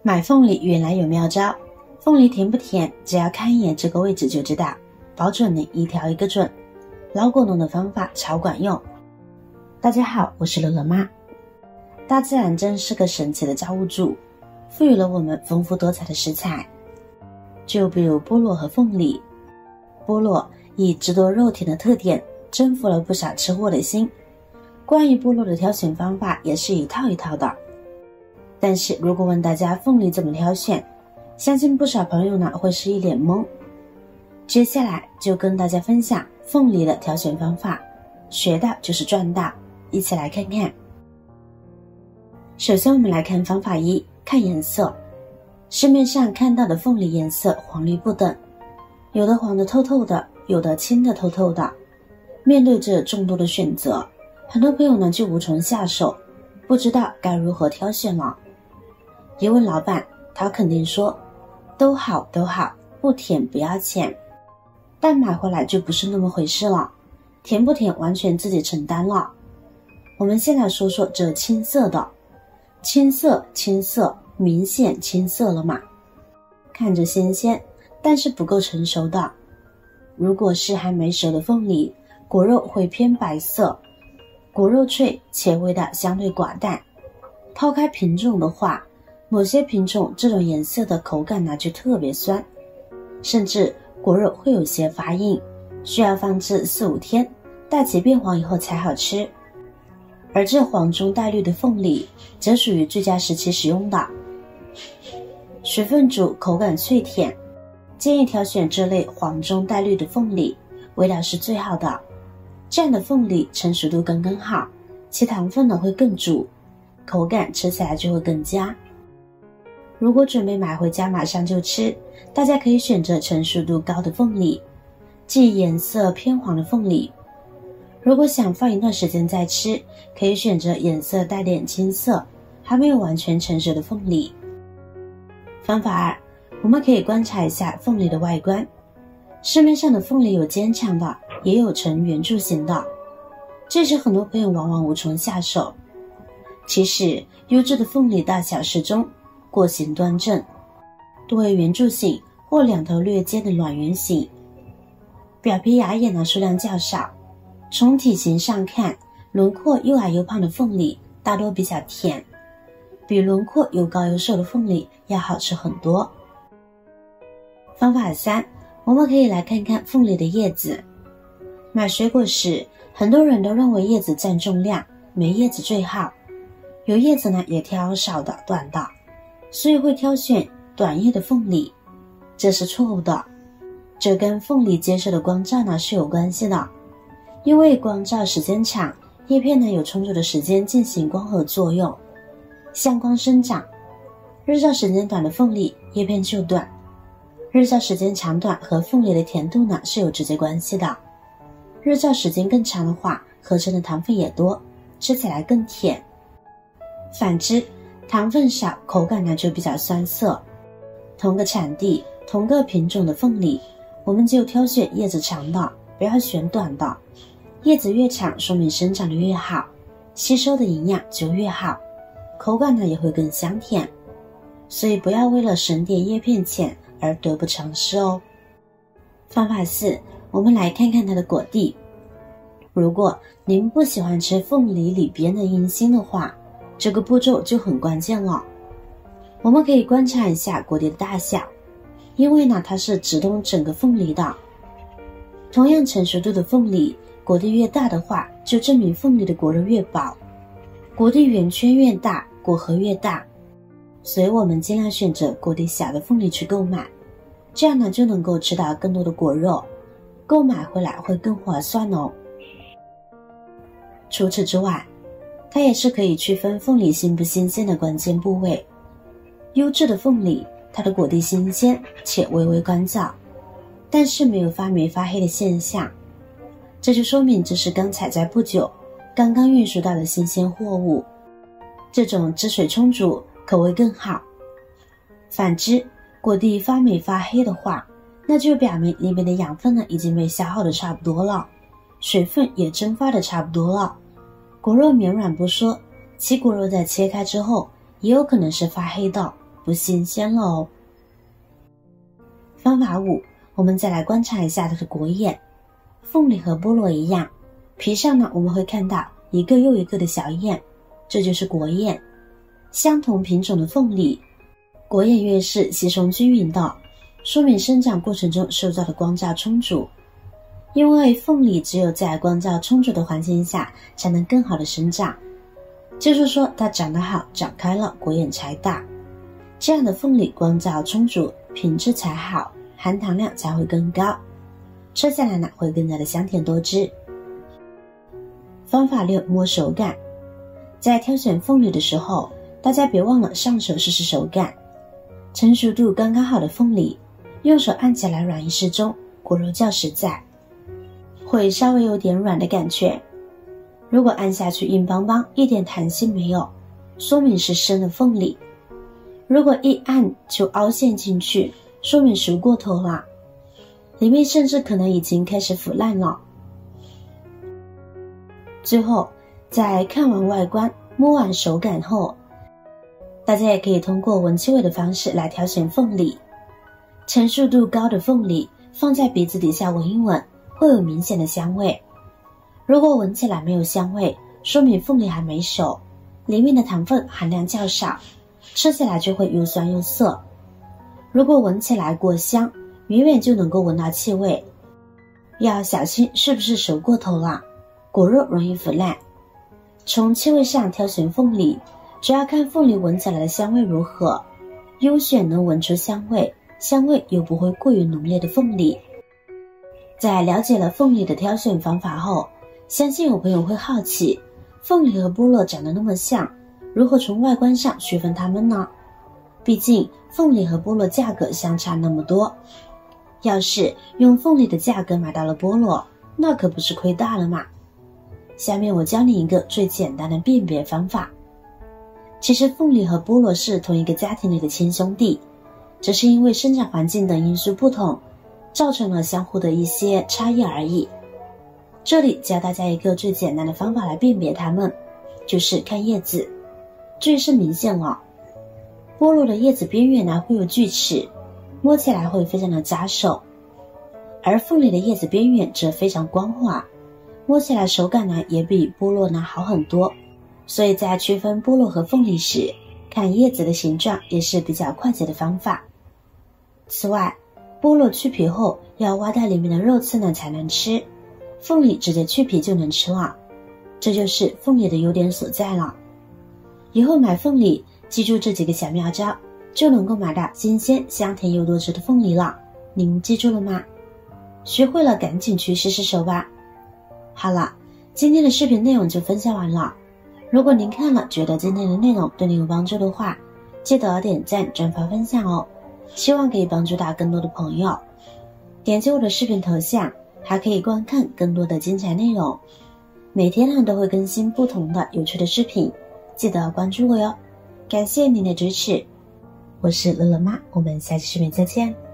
买凤梨原来有妙招，凤梨甜不甜，只要看一眼这个位置就知道，保准你一条一个准。老果农的方法超管用。大家好，我是乐乐妈。大自然真是个神奇的造物主，赋予了我们丰富多彩的食材。就比如菠萝和凤梨，菠萝以汁多肉甜的特点征服了不少吃货的心，关于菠萝的挑选方法也是一套一套的。但是如果问大家凤梨怎么挑选，相信不少朋友呢会是一脸懵。接下来就跟大家分享凤梨的挑选方法，学到就是赚到，一起来看看。首先我们来看方法一，看颜色。市面上看到的凤梨颜色黄绿不等，有的黄的透透的，有的青的透透的。面对这众多的选择，很多朋友呢就无从下手，不知道该如何挑选了。一问老板，他肯定说都好都好，不甜不要钱。但买回来就不是那么回事了，甜不甜完全自己承担了。我们先来说说这青色的，青色明显青色了嘛，看着新鲜，但是不够成熟的。如果是还没熟的凤梨，果肉会偏白色，果肉脆且味道相对寡淡。抛开品种的话，某些品种这种颜色的口感呢就特别酸，甚至果肉会有些发硬，需要放置4-5天，待其变黄以后才好吃。而这黄中带绿的凤梨则属于最佳时期使用的，水分足，口感脆甜，建议挑选这类黄中带绿的凤梨，味道是最好的。这样的凤梨成熟度刚刚好，其糖分呢会更足，口感吃起来就会更佳。如果准备买回家马上就吃，大家可以选择成熟度高的凤梨，即颜色偏黄的凤梨。如果想放一段时间再吃，可以选择颜色带点青色，还没有完全成熟的凤梨。方法二，我们可以观察一下凤梨的外观。市面上的凤梨有尖长的，也有呈圆柱形的，这时很多朋友往往无从下手。其实优质的凤梨大小适中，果形端正，多为圆柱形或两头略尖的卵圆形，表皮芽眼的数量较少。从体型上看，轮廓又矮又胖的凤梨大多比较甜，比轮廓又高又瘦的凤梨要好吃很多。方法三，我们可以来看看凤梨的叶子。买水果时，很多人都认为叶子占重量，没叶子最好，有叶子呢也挑少的短的，所以会挑选短叶的凤梨，这是错误的。这跟凤梨接受的光照呢是有关系的，因为光照时间长，叶片呢有充足的时间进行光合作用，向光生长。日照时间短的凤梨叶片就短，日照时间长短和凤梨的甜度呢是有直接关系的。日照时间更长的话，合成的糖分也多，吃起来更甜。反之，糖分少，口感呢就比较酸涩。同个产地，同个品种的凤梨，我们就挑选叶子长的，不要选短的。叶子越长，说明生长的越好，吸收的营养就越好，口感呢也会更香甜。所以不要为了省点叶片钱而得不偿失哦。方法四，我们来看看它的果蒂。如果您不喜欢吃凤梨里边的阴芯的话，这个步骤就很关键了。我们可以观察一下果蒂的大小，因为呢它是直通整个凤梨的。同样成熟度的凤梨，果蒂越大的话，就证明凤梨的果肉越薄，果蒂圆圈越大，果核越大。所以我们尽量选择果蒂小的凤梨去购买，这样呢就能够吃到更多的果肉，购买回来会更划算哦。除此之外，它也是可以区分凤梨新不新鲜的关键部位。优质的凤梨，它的果蒂新鲜且微微干燥，但是没有发霉发黑的现象，这就说明这是刚采摘不久，刚刚运输到的新鲜货物，这种汁水充足，口味更好。反之，果蒂发霉发黑的话，那就表明里面的养分呢已经被消耗的差不多了，水分也蒸发的差不多了，果肉绵软不说，其果肉在切开之后也有可能是发黑的，不新鲜了哦。方法5，我们再来观察一下它的果叶。凤梨和菠萝一样，皮上呢我们会看到一个又一个的小叶，这就是果叶。相同品种的凤梨，果叶越是稀松均匀的，说明生长过程中受到的光照充足。因为凤梨只有在光照充足的环境下才能更好的生长，就是说它长得好，长开了，果叶才大。这样的凤梨光照充足，品质才好，含糖量才会更高，吃下来呢会更加的香甜多汁。方法6，摸手感。在挑选凤梨的时候，大家别忘了上手试试手感。成熟度刚刚好的凤梨，用手按起来软硬适中，果肉较实在，会稍微有点软的感觉。如果按下去硬邦邦，一点弹性没有，说明是生的凤梨。如果一按就凹陷进去，说明熟过头了，里面甚至可能已经开始腐烂了。最后，在看完外观、摸完手感后，大家也可以通过闻气味的方式来挑选凤梨。成熟度高的凤梨放在鼻子底下闻一闻，会有明显的香味。如果闻起来没有香味，说明凤梨还没熟，里面的糖分含量较少，吃起来就会又酸又涩。如果闻起来过香，远远就能够闻到气味，要小心是不是熟过头了，果肉容易腐烂。从气味上挑选凤梨，主要看凤梨闻起来的香味如何，优选能闻出香味，香味又不会过于浓烈的凤梨。在了解了凤梨的挑选方法后，相信有朋友会好奇，凤梨和菠萝长得那么像，如何从外观上区分它们呢？毕竟凤梨和菠萝价格相差那么多，要是用凤梨的价格买到了菠萝，那可不是亏大了嘛。下面我教你一个最简单的辨别方法。其实凤梨和菠萝是同一个家庭里的亲兄弟，只是因为生长环境等因素不同，造成了相互的一些差异而已。这里教大家一个最简单的方法来辨别它们，就是看叶子。最是明显了，菠萝的叶子边缘呢会有锯齿，摸起来会非常的扎手，而凤梨的叶子边缘则非常光滑，摸起来手感呢也比菠萝呢好很多。所以在区分菠萝和凤梨时，看叶子的形状也是比较快捷的方法。此外，菠萝去皮后要挖掉里面的肉刺呢才能吃，凤梨直接去皮就能吃了，这就是凤梨的优点所在了。以后买凤梨记住这几个小妙招，就能够买到新鲜香甜又多汁的凤梨了。您记住了吗？学会了赶紧去试试手吧。好了，今天的视频内容就分享完了。如果您看了觉得今天的内容对您有帮助的话，记得点赞转发分享哦，希望可以帮助到更多的朋友。点击我的视频头像，还可以观看更多的精彩内容。每天呢都会更新不同的有趣的视频，记得关注我哟。感谢您的支持，我是乐乐妈，我们下期视频再见。